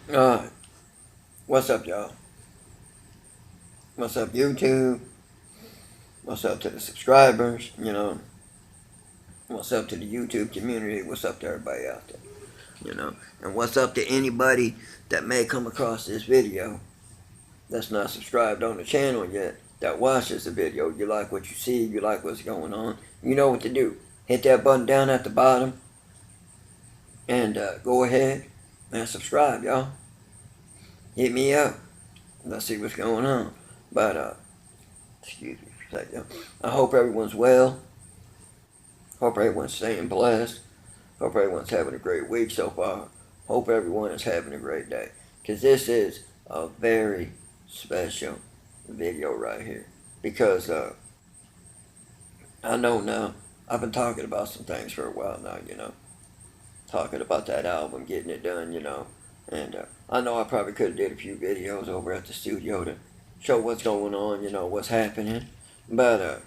Alright, what's up, y'all? What's up, YouTube? What's up to the subscribers? What's up to the YouTube community? What's up to everybody out there? And what's up to anybody that may come across this video that's not subscribed on the channel yet, that watches the video. You like what you see, you like what's going on, you know what to do. Hit that button down at the bottom and go ahead and subscribe, y'all. Hit me up. Let's see what's going on. But, excuse me for a second. I hope everyone's well. Hope everyone's staying blessed. Hope everyone's having a great week so far. Hope everyone is having a great day. Because this is a very special video right here. Because I know now, I've been talking about some things for a while now, talking about that album, getting it done. And I know I probably could have did a few videos over at the studio to show what's going on, what's happening. But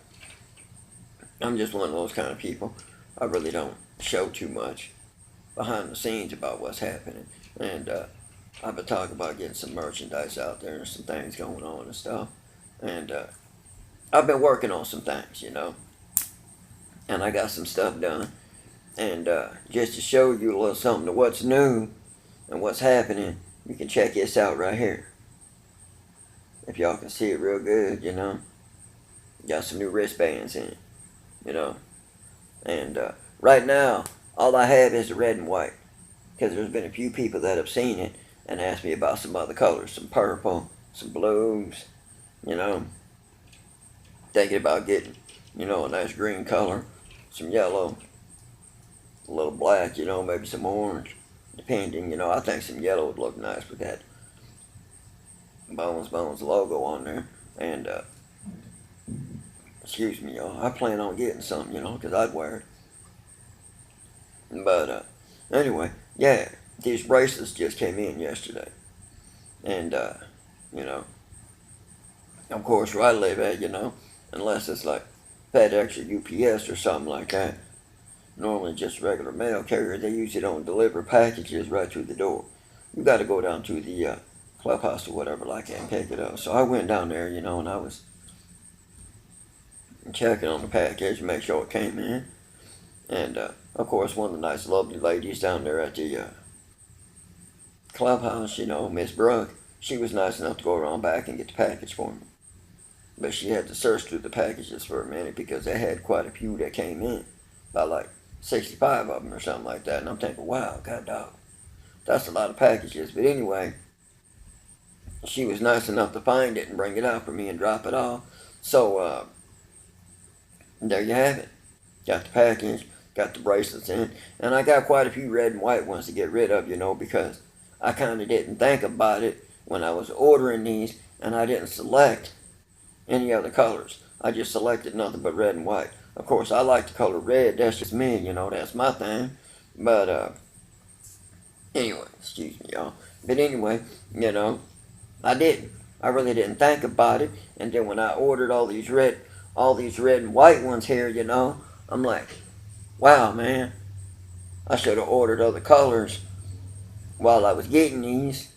I'm just one of those kind of people. I really don't show too much behind the scenes about what's happening. And I've been talking about getting some merchandise out there and some things going on and stuff. And I've been working on some things. And I got some stuff done. And just to show you a little something of what's new and what's happening, you can check this out right here. If y'all can see it real good, got some new wristbands in, and right now all I have is the red and white, because there's been a few people that have seen it and asked me about some other colors, some purple, some blues, thinking about getting, a nice green color, some yellow, a little black, maybe some orange, depending, I think some yellow would look nice with that Bones logo on there. And excuse me, y'all, I plan on getting some, because I'd wear it. But anyway, yeah, these bracelets just came in yesterday. And of course, where I live at, unless it's like FedEx or UPS or something like that, normally just regular mail carrier, they usually don't deliver packages right through the door. You got to go down to the clubhouse or whatever like that and pick it up. So I went down there, and I was checking on the package, make sure it came in. And of course, one of the nice, lovely ladies down there at the clubhouse, Miss Brooke, she was nice enough to go around back and get the package for me. But she had to search through the packages for a minute because they had quite a few that came in, about like 65 of them or something like that. And I'm thinking, wow, god dog, that's a lot of packages. But anyway, she was nice enough to find it and bring it out for me and drop it off. So there you have it. Got the package, got the bracelets in, and I got quite a few red and white ones to get rid of, because I kind of didn't think about it when I was ordering these, and I didn't select any other colors. I just selected nothing but red and white. Of course, I like the color red. That's just me, that's my thing. But anyway, excuse me, y'all. But anyway, I didn't. I really didn't think about it. And then when I ordered all these red and white ones here, I'm like, wow, man, I should have ordered other colors while I was getting these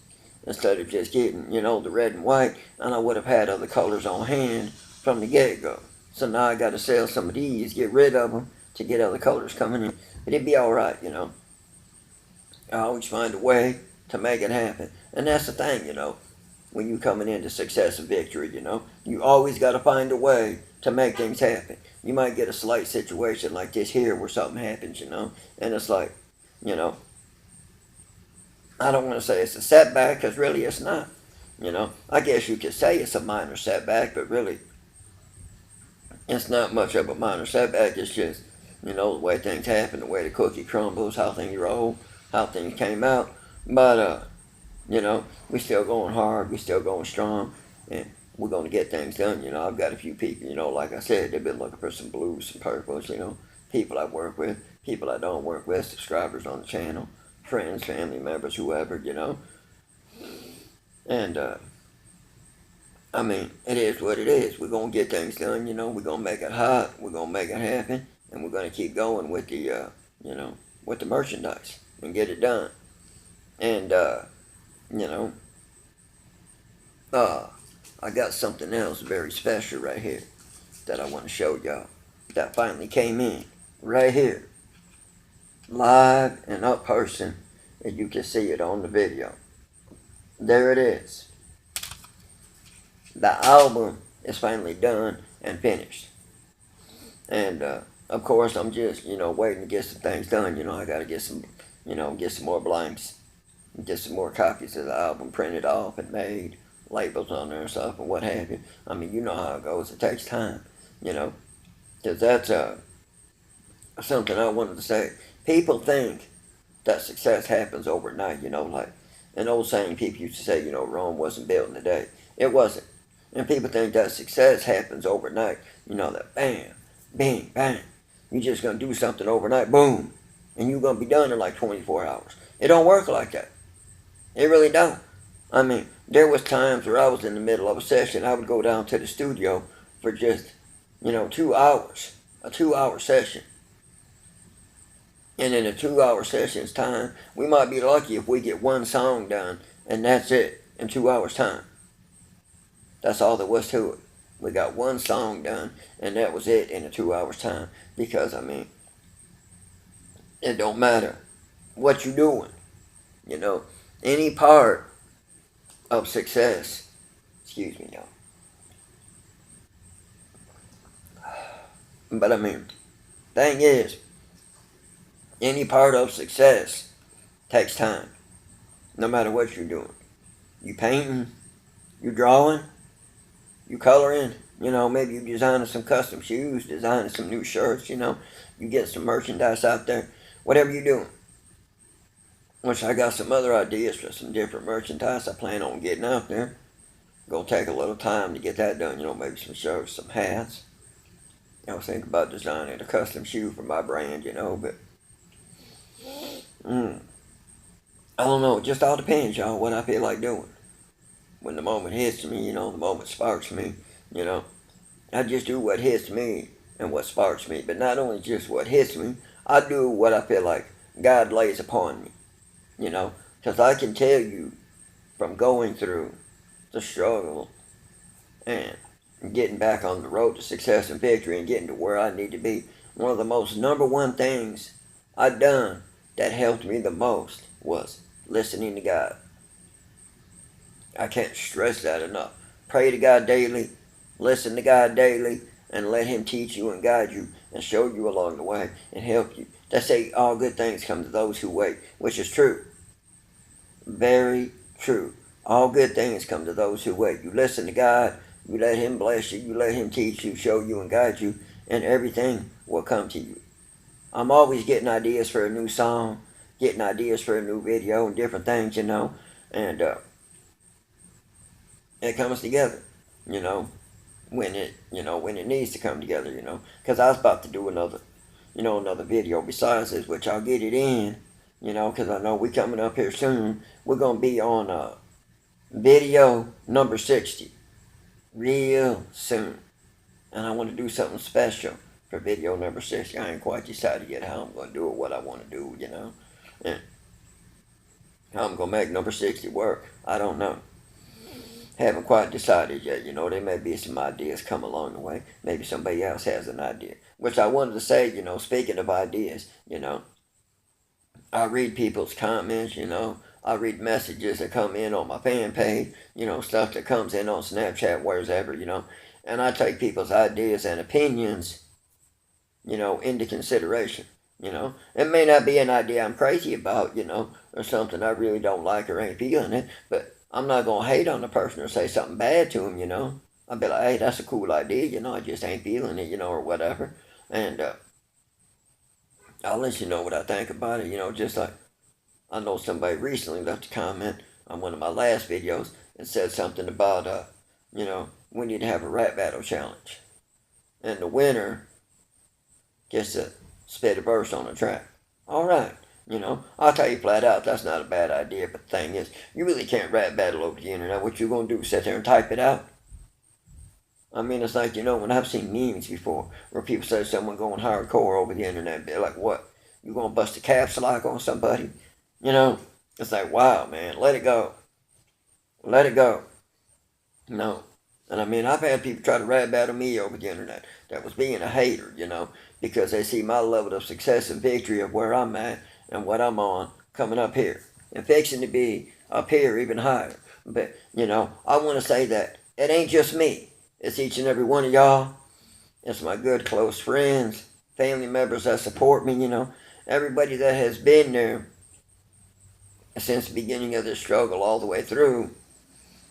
instead of just getting, the red and white, and I would have had other colors on hand from the get-go. So now I got to sell some of these, get rid of them to get other colors coming in. But it'd be all right, I always find a way to make it happen. And that's the thing, when you coming into success and victory, you always got to find a way to make things happen. You might get a slight situation like this here where something happens, and it's like, I don't want to say it's a setback, because really it's not. I guess you could say it's a minor setback, but really it's not much of a minor setback. It's just, the way things happen, the way the cookie crumbles, how things roll, how things came out. But we still going hard, we still going strong, and we're going to get things done. I've got a few people, like I said, they've been looking for some blues, some purples, people I work with, people I don't work with, subscribers on the channel, friends, family members, whoever, And, I mean, it is what it is. We're going to get things done, we're going to make it hot, we're going to make it happen, and we're going to keep going with the, with the merchandise and get it done. And, You know, I got something else very special right here that I want to show y'all. That finally came in right here, live and up person, and you can see it on the video. There it is. The album is finally done and finished. And of course, I'm just waiting to get some things done. I gotta get some get some more blanks, get some more copies of the album printed off and made, labels on there and stuff and what have you. I mean, you know how it goes. It takes time, because that's something I wanted to say. People think that success happens overnight. Like an old saying people used to say, Rome wasn't built in a day. It wasn't. And people think that success happens overnight. That bam, bang, bang. You're just going to do something overnight, boom, and you're going to be done in like 24 hours. It don't work like that. It really don't. I mean, there was times where I was in the middle of a session. I would go down to the studio for just, 2 hours, a 2-hour session. And in a 2-hour session's time, we might be lucky if we get one song done, and that's it in 2 hours' time. That's all there was to it. We got one song done, and that was it in a 2 hours' time. Because, I mean, it don't matter what you're doing. Any part of success, excuse me, y'all. But, I mean, thing is, any part of success takes time. No matter what you're doing. You painting, you drawing, you coloring, maybe you designing some custom shoes, designing some new shirts, you get some merchandise out there, whatever you're doing. Which I got some other ideas for some different merchandise I plan on getting out there. Gonna take a little time to get that done, maybe some shirts, some hats. I was thinking about designing a custom shoe for my brand, but I don't know, it just all depends, y'all, what I feel like doing. When the moment hits me, the moment sparks me, I just do what hits me and what sparks me. But not only just what hits me, I do what I feel like God lays upon me, because I can tell you from going through the struggle and getting back on the road to success and victory and getting to where I need to be, one of the most number one things I've done that helped me the most was listening to God. I can't stress that enough. Pray to God daily, listen to God daily, and let Him teach you and guide you and show you along the way and help you. They say all good things come to those who wait, which is true. Very true. All good things come to those who wait. You listen to God, you let Him bless you, you let Him teach you, show you, and guide you, and everything will come to you. I'm always getting ideas for a new song, getting ideas for a new video and different things, and it comes together, when it needs to come together, because I was about to do another video besides this, which I'll get it in, because I know we coming up here soon. We're going to be on video number 60 real soon, and I want to do something special for video number 60. I ain't quite decided yet how I'm going to do it, what I want to do, and how I'm going to make number 60 work. I don't know. Haven't quite decided yet, there may be some ideas come along the way. Maybe somebody else has an idea. Which I wanted to say, speaking of ideas, I read people's comments, I read messages that come in on my fan page, stuff that comes in on Snapchat, wherever, and I take people's ideas and opinions, into consideration. It may not be an idea I'm crazy about, or something I really don't like or ain't feeling it, but I'm not going to hate on the person or say something bad to him, I'll be like, hey, that's a cool idea, I just ain't feeling it, or whatever. And I'll let you know what I think about it, just like I know somebody recently left a comment on one of my last videos and said something about, we need to have a rap battle challenge. And the winner gets to spit a verse on the track. All right. I'll tell you flat out, that's not a bad idea, but the thing is, you really can't rap battle over the internet. What you gonna do, sit there and type it out? I mean, it's like, when I've seen memes before, where people say someone going hardcore over the internet, they're like, what? You gonna bust a caps lock on somebody? It's like, wow, man, let it go. Let it go. No. And I mean, I've had people try to rap battle me over the internet that was being a hater, because they see my level of success and victory of where I'm at and what I'm on coming up here and fixing to be up here even higher. But, I want to say that it ain't just me. It's each and every one of y'all. It's my good close friends, family members that support me, everybody that has been there since the beginning of this struggle all the way through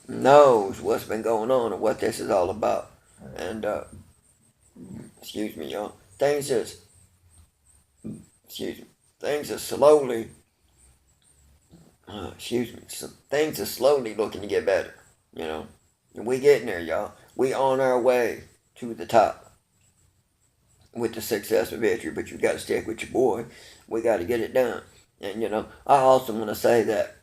knows what's been going on and what this is all about. And excuse me, y'all. Excuse me, things are slowly, things are slowly looking to get better. And we getting there, y'all. We on our way to the top with the success and victory. But you got to stick with your boy. We got to get it done. And I also want to say that,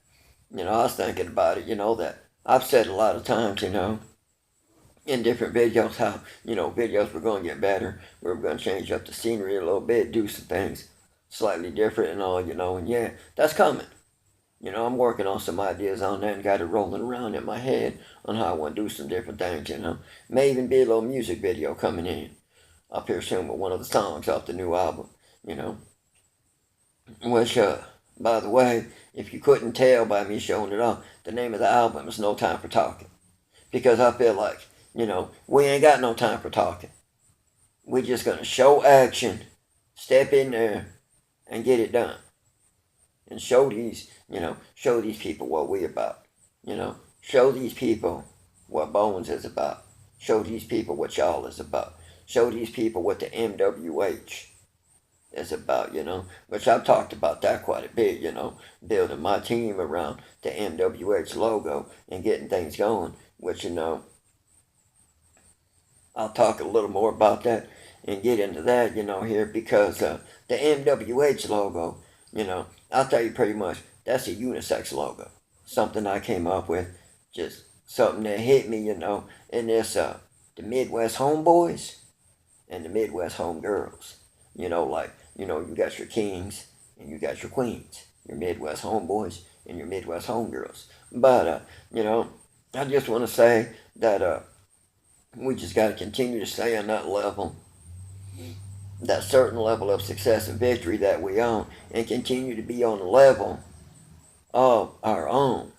I was thinking about it. That I've said a lot of times, in different videos how videos were going to get better. We were going to change up the scenery a little bit, do some things slightly different and all, and yeah, that's coming. I'm working on some ideas on that and got it rolling around in my head on how I want to do some different things. May even be a little music video coming in up here soon with one of the songs off the new album. you know which by the way, if you couldn't tell by me showing it off, the name of the album is No Time for Talking, because I feel like, we ain't got no time for talking. We just gonna show action, step in there, and get it done, and show these people what we about. Show these people what Bones is about. Show these people what y'all is about. Show these people what the MWH is about. Which I've talked about that quite a bit. Building my team around the MWH logo and getting things going. Which I'll talk a little more about that and get into that, here, because the MWH logo, I'll tell you pretty much, that's a unisex logo. Something I came up with, just something that hit me, and this, the Midwest homeboys and the Midwest homegirls. You got your kings and you got your queens, your Midwest homeboys and your Midwest homegirls. But, I just want to say that, we just got to continue to stay on that level, that certain level of success and victory that we own, and continue to be on the level of our own.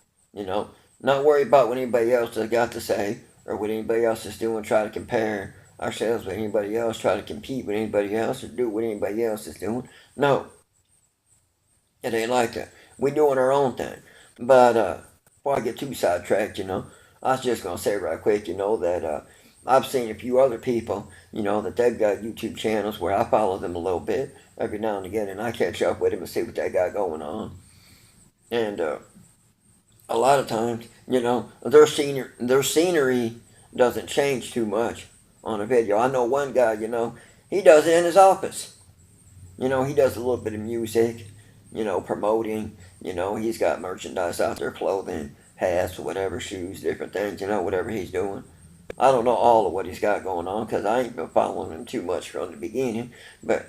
Not worry about what anybody else has got to say or what anybody else is doing, try to compare ourselves with anybody else, try to compete with anybody else, or do what anybody else is doing. No, it ain't like that. We doing our own thing. But before I get too sidetracked, I was just gonna say right quick, that I've seen a few other people, that they've got YouTube channels where I follow them a little bit every now and again, and I catch up with them and see what they got going on. And a lot of times, their scenery doesn't change too much on a video. I know one guy, he does it in his office. He does a little bit of music, promoting. He's got merchandise out there, clothing, hats, whatever, shoes, different things, whatever he's doing. I don't know all of what he's got going on because I ain't been following him too much from the beginning. But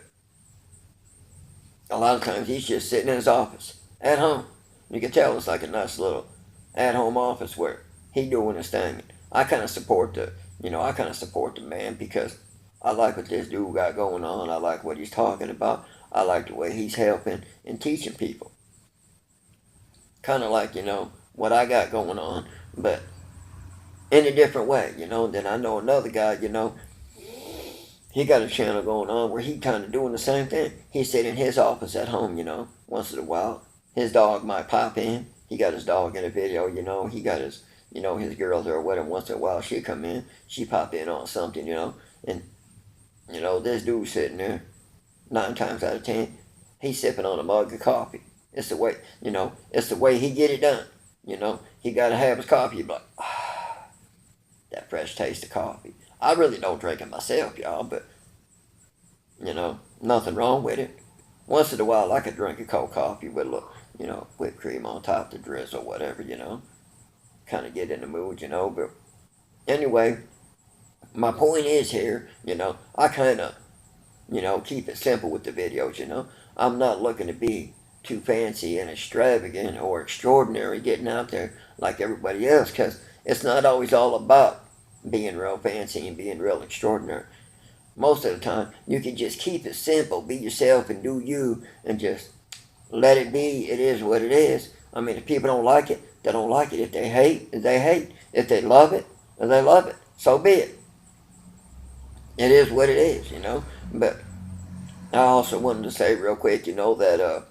a lot of times he's just sitting in his office at home. You can tell it's like a nice little at-home office where he doing his thing. I kind of support the man because I like what this dude got going on. I like what he's talking about. I like the way he's helping and teaching people. Kind of like, what I got going on, but in a different way, Then I know another guy, he got a channel going on where he kind of doing the same thing. He sit in his office at home, once in a while. His dog might pop in. He got his dog in a video, He got his girl there with him once in a while. She come in, she pop in on something, And, this dude sitting there, 9 times out of 10, he's sipping on a mug of coffee. It's the way, it's the way he get it done. He got to have his coffee, like, that fresh taste of coffee. I really don't drink it myself, y'all, but, nothing wrong with it. Once in a while, I could drink a cold coffee with a little, whipped cream on top, the drizzle, whatever, kind of get in the mood, but anyway, my point is here, I kind of, keep it simple with the videos, I'm not looking to be too fancy and extravagant or extraordinary getting out there like everybody else, because it's not always all about being real fancy and being real extraordinary. Most of the time, you can just keep it simple, be yourself and do you, and just let it be. It is what it is. I mean, if people don't like it, they don't like it. If they hate, they hate. If they love it, they love it. So be it. It is what it is, But I also wanted to say real quick, that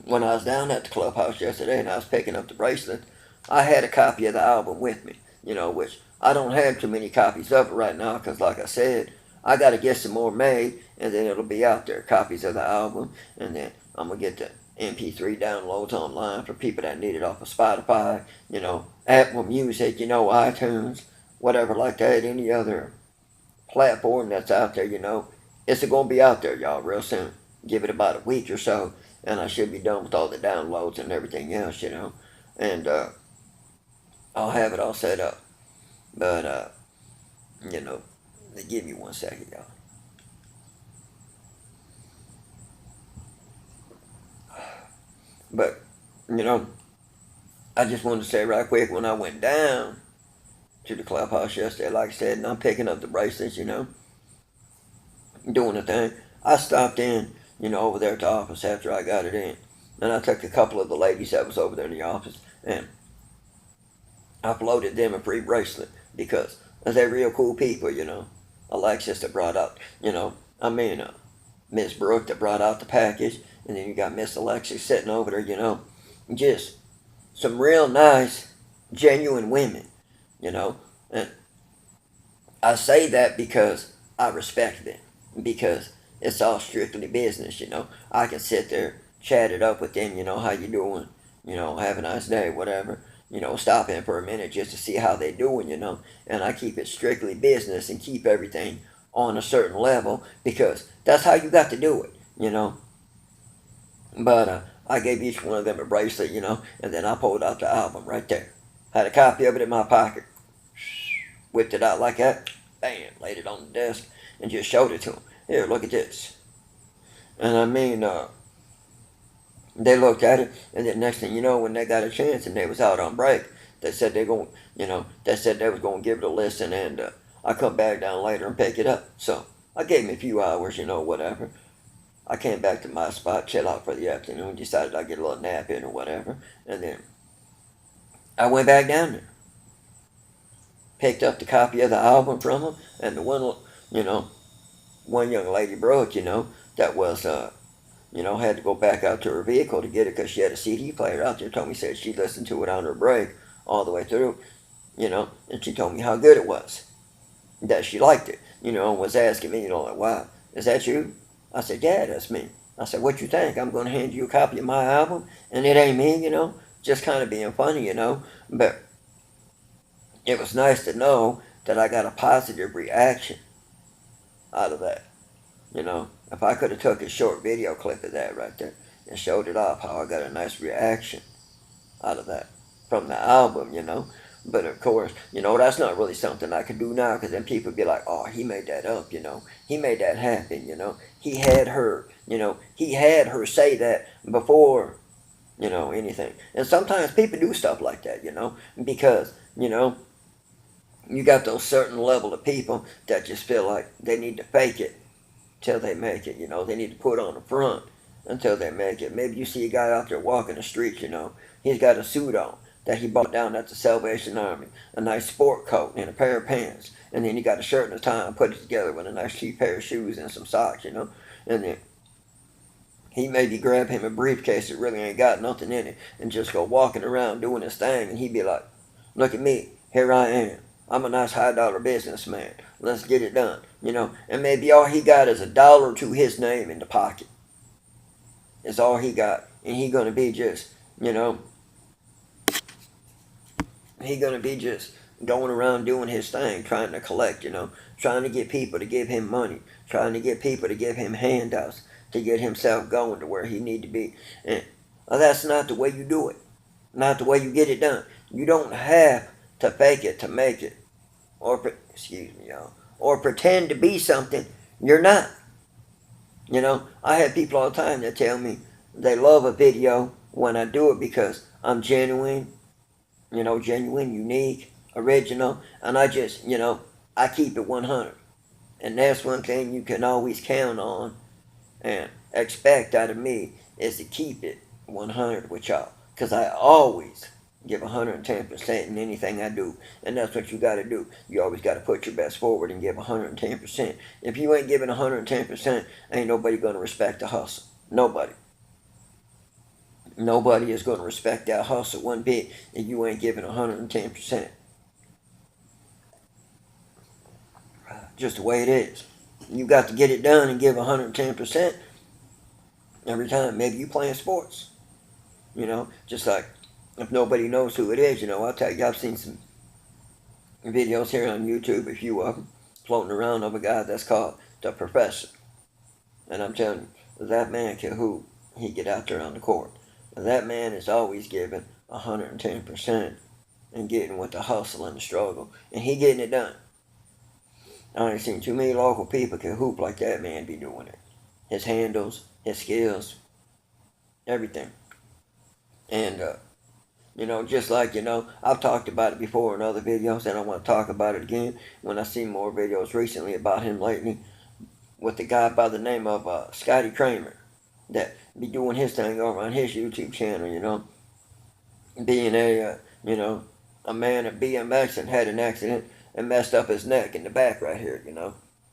when I was down at the clubhouse yesterday and I was picking up the bracelet, I had a copy of the album with me, which I don't have too many copies of it right now because, like I said, I got to get some more made and then it'll be out there, copies of the album, and then I'm going to get the MP3 downloads online for people that need it off of Spotify, Apple Music, iTunes, whatever like that, any other platform that's out there, it's going to be out there, y'all, real soon. Give it about a week or so, and I should be done with all the downloads and everything else, and I'll have it all set up. But, give me 1 second, y'all. But, I just wanted to say right quick, when I went down to the clubhouse yesterday, like I said, and I'm picking up the bracelets, doing the thing, I stopped in, over there at the office after I got it in. And I took a couple of the ladies that was over there in the office and I uploaded them a free bracelet because they're real cool people, Alexis that brought out, Miss Brooke that brought out the package, and then you got Miss Alexis sitting over there, just some real nice, genuine women, and I say that because I respect them, because it's all strictly business, I can sit there, chat it up with them, how you doing, have a nice day, whatever, stop in for a minute just to see how they doing, and I keep it strictly business and keep everything on a certain level because that's how you got to do it, But I gave each one of them a bracelet, and then I pulled out the album right there. Had a copy of it in my pocket, whipped it out like that, bam, laid it on the desk, and just showed it to them. Here, look at this. And I mean, they looked at it, and then next thing you know, when they got a chance and they was out on break, they said they going, they said they was going to give it a listen, and I come back down later and pick it up. So I gave them a few hours, whatever. I came back to my spot, chill out for the afternoon, decided I'd get a little nap in or whatever, and then I went back down there, picked up the copy of the album from them, and the one, one young lady, Brooke, that was, had to go back out to her vehicle to get it because she had a CD player out there, told me, said she listened to it on her break all the way through, and she told me how good it was, that she liked it, and was asking me, like, wow, is that you? I said, yeah, that's me. I said, what you think? I'm going to hand you a copy of my album, and it ain't me, just kind of being funny, but it was nice to know that I got a positive reaction out of that, If I could have took a short video clip of that right there and showed it off, how I got a nice reaction out of that from the album, But of course, that's not really something I could do now because then people be like, oh, he made that up, He made that happen, He had her, he had her say that before, anything. And sometimes people do stuff like that, because, you got those certain level of people that just feel like they need to fake it till they make it, They need to put on the front until they make it. Maybe you see a guy out there walking the streets, He's got a suit on that he bought down at the Salvation Army, a nice sport coat and a pair of pants, and then he got a shirt and a tie and put it together with a nice cheap pair of shoes and some socks, and then he maybe grab him a briefcase that really ain't got nothing in it and just go walking around doing his thing, and he'd be like, look at me, here I am. I'm a nice high dollar businessman. Let's get it done, and maybe all he got is $1 to his name in the pocket. It's all he got, and he gonna be just, he gonna be just going around doing his thing, trying to collect, trying to get people to give him money, trying to get people to give him handouts, to get himself going to where he need to be. And that's not the way you do it. Not the way you get it done. You don't have to fake it to make it. Excuse me, y'all. Or pretend to be something you're not. I have people all the time that tell me they love a video when I do it because I'm genuine, genuine, unique, original, and I just, I keep it 100. And that's one thing you can always count on and expect out of me is to keep it 100 with y'all. Because I always give 110% in anything I do. And that's what you got to do. You always got to put your best forward and give 110%. If you ain't giving 110%, ain't nobody going to respect the hustle. Nobody. Nobody is going to respect that hustle one bit if you ain't giving 110%. Just the way it is. You got to get it done and give 110% every time. Maybe you playing sports. Just like if nobody knows who it is, I'll tell you, I've seen some videos here on YouTube, a few of them, floating around of a guy that's called The Professor. And I'm telling you, that man can hoop. He get out there on the court. That man is always giving 110% and getting with the hustle and the struggle. And he getting it done. I ain't seen too many local people can hoop like that man be doing it. His handles, his skills, everything. And, just like, I've talked about it before in other videos, and I want to talk about it again when I see more videos recently about him lately with the guy by the name of Scotty Kramer that be doing his thing over on his YouTube channel, being a man of BMX and had an accident and messed up his neck in the back right here,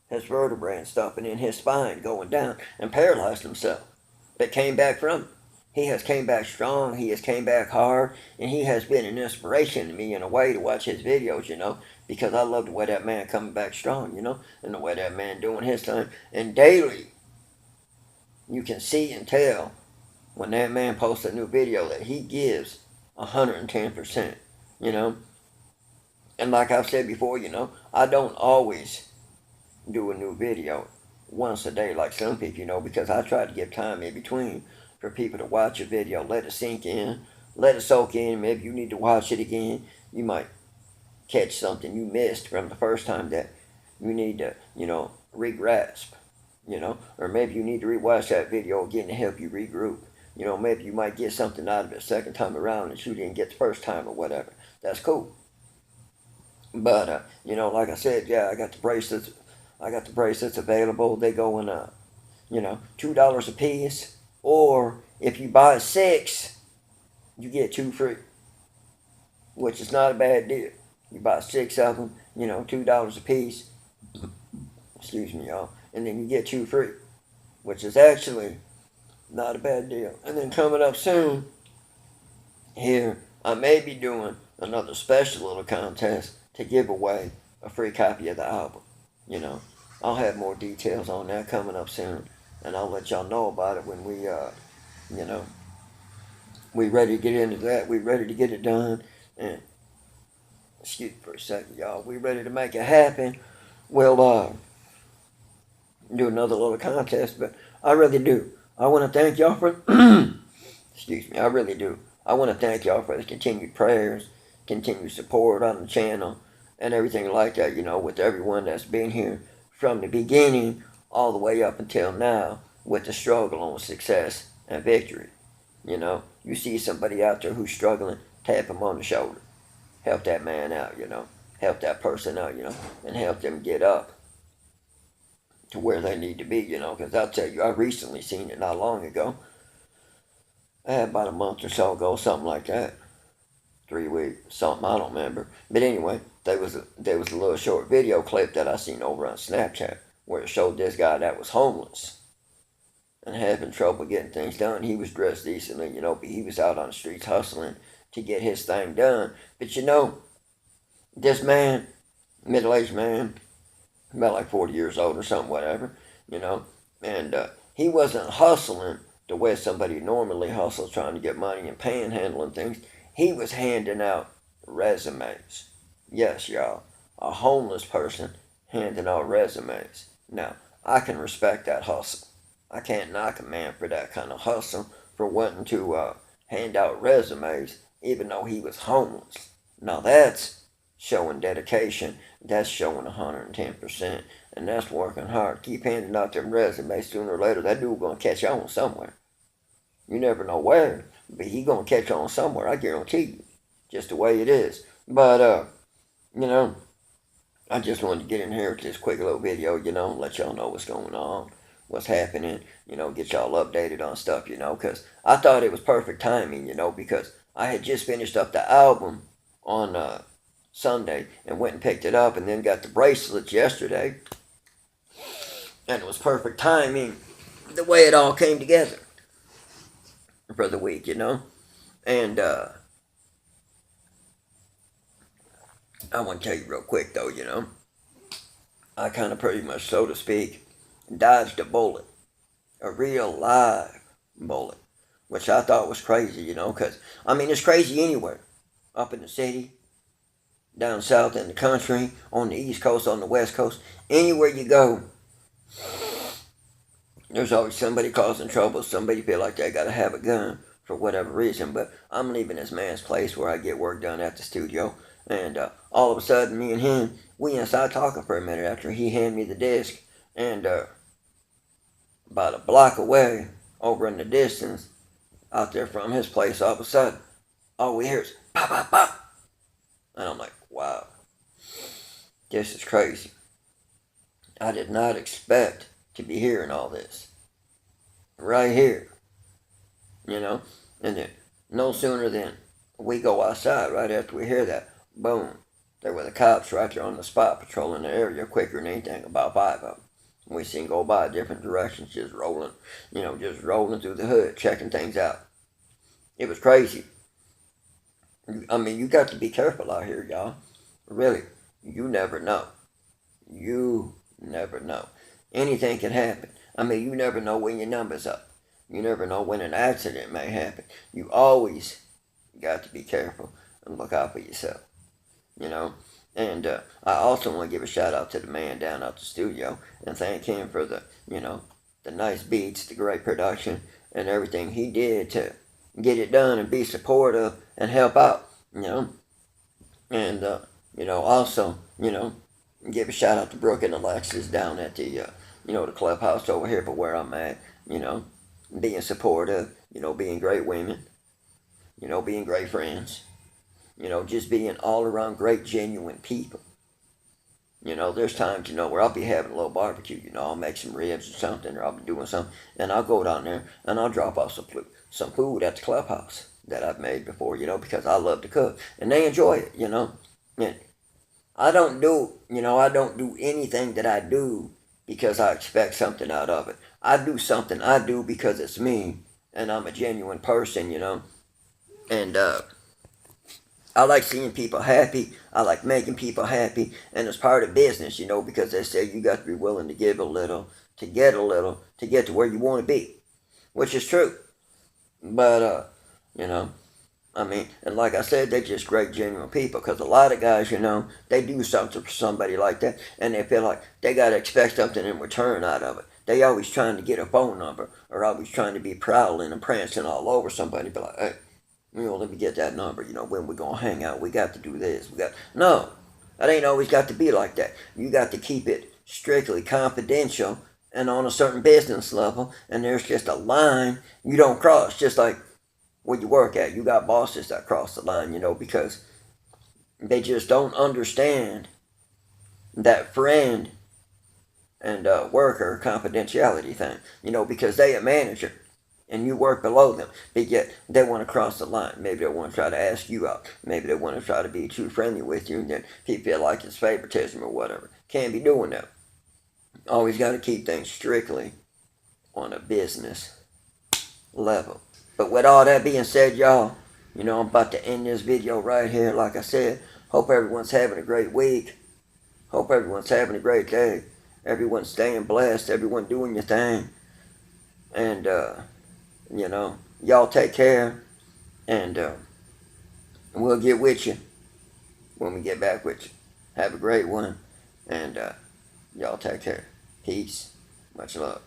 his vertebrae and stuff, and in his spine going down and paralyzed himself. But came back from it. He has came back strong, he has came back hard, and he has been an inspiration to me in a way to watch his videos, because I love the way that man coming back strong, and the way that man doing his thing. And daily, you can see and tell when that man posts a new video that he gives 110%, And like I've said before, I don't always do a new video once a day like some people, because I try to give time in between for people to watch a video, let it sink in, let it soak in. Maybe you need to watch it again. You might catch something you missed from the first time that you need to, re-grasp, or maybe you need to rewatch that video again to help you regroup. Maybe you might get something out of it second time around that you didn't get the first time or whatever. That's cool. But, like I said, yeah, I got the bracelets. I got the bracelets available. They go in, $2 a piece. Or if you buy 6, you get 2 free, which is not a bad deal. You buy 6 of them, $2 a piece. Excuse me, y'all. And then you get 2 free, which is actually not a bad deal. And then coming up soon, here, I may be doing another special little contest to give away a free copy of the album. I'll have more details on that coming up soon. And I'll let y'all know about it when we ready to get into that. We ready to get it done. And, excuse me for a second, y'all. We ready to make it happen. We'll do another little contest, but I really do. I want to thank y'all for, excuse me, I really do. I want to thank y'all for the continued prayers, continued support on the channel, and everything like that, with everyone that's been here from the beginning all the way up until now with the struggle on success and victory. You see somebody out there who's struggling, tap them on the shoulder. Help that man out, Help that person out, and help them get up to where they need to be, because I'll tell you, I recently seen it not long ago. About a month or so ago, something like that. 3 weeks, something, I don't remember. But anyway, there was a little short video clip that I seen over on Snapchat where it showed this guy that was homeless and having trouble getting things done. He was dressed decently, but he was out on the streets hustling to get his thing done. But this man, middle-aged man, about like 40 years old or something, whatever, and he wasn't hustling the way somebody normally hustles, trying to get money and panhandling things. He was handing out resumes. Yes, y'all, a homeless person handing out resumes. Now, I can respect that hustle. I can't knock a man for that kind of hustle, for wanting to hand out resumes, even though he was homeless. Now, that's showing dedication. That's showing 110%. And that's working hard. Keep handing out them resumes. Sooner or later, that dude going to catch on somewhere. You never know where, but he gonna catch on somewhere. I guarantee you, just the way it is. But you know, I just wanted to get in here with this quick little video, let y'all know what's going on, what's happening, get y'all updated on stuff, because I thought it was perfect timing, because I had just finished up the album on Sunday and went and picked it up and then got the bracelets yesterday. And it was perfect timing the way it all came together for the week, And I want to tell you real quick, though, I kind of pretty much, so to speak, dodged a bullet, a real live bullet, which I thought was crazy, because, it's crazy anywhere. Up in the city, down south in the country, on the East Coast, on the West Coast, anywhere you go, there's always somebody causing trouble. Somebody feel like they got to have a gun for whatever reason. But I'm leaving this man's place where I get work done at the studio. And all of a sudden, me and him, we inside talking for a minute after he handed me the disc. And about a block away, over in the distance, out there from his place, all of a sudden, all we hear is pop, pop, pop. And I'm like, wow, this is crazy. I did not expect to be hearing all this. Right here. And then no sooner than we go outside, right after we hear that, boom, there were the cops right there on the spot patrolling the area quicker than anything, about 5 of them. We seen go by different directions, just rolling through the hood, checking things out. It was crazy. You got to be careful out here, y'all. Really, you never know. You never know. Anything can happen. You never know when your number's up. You never know when an accident may happen. You always got to be careful and look out for yourself. And I also want to give a shout out to the man down at the studio and thank him for the nice beats, the great production, and everything he did to get it done and be supportive and help out. And also, give a shout out to Brooke and Alexis down at the the clubhouse over here for where I'm at, being supportive, being great women, being great friends, just being all around great, genuine people. There's times, where I'll be having a little barbecue, I'll make some ribs or something, or I'll be doing something, and I'll go down there and I'll drop off some food at the clubhouse that I've made before, because I love to cook, and they enjoy it, and I don't do anything that I do because I expect something out of it. I do something I do because it's me, and I'm a genuine person, and I like seeing people happy. I like making people happy, and it's part of business, because they say you got to be willing to give a little, to get a little, to get to where you want to be, which is true. But, and like I said, they're just great, genuine people, because a lot of guys, they do something for somebody like that, and they feel like they got to expect something in return out of it. They always trying to get a phone number, or always trying to be prowling and prancing all over somebody, be like, hey, let me get that number, when we're going to hang out, we got to do this, no, that ain't always got to be like that. You got to keep it strictly confidential and on a certain business level, and there's just a line you don't cross, just like where you work at. You got bosses that cross the line, because they just don't understand that friend and worker confidentiality thing, because they a manager and you work below them, but yet they want to cross the line. Maybe they want to try to ask you out. Maybe they want to try to be too friendly with you, and then people feel like it's favoritism or whatever. Can't be doing that. Always got to keep things strictly on a business level. But with all that being said, y'all, I'm about to end this video right here. Like I said, hope everyone's having a great week. Hope everyone's having a great day. Everyone's staying blessed. Everyone doing your thing. And, y'all take care. And we'll get with you when we get back with you. Have a great one. And y'all take care. Peace. Much love.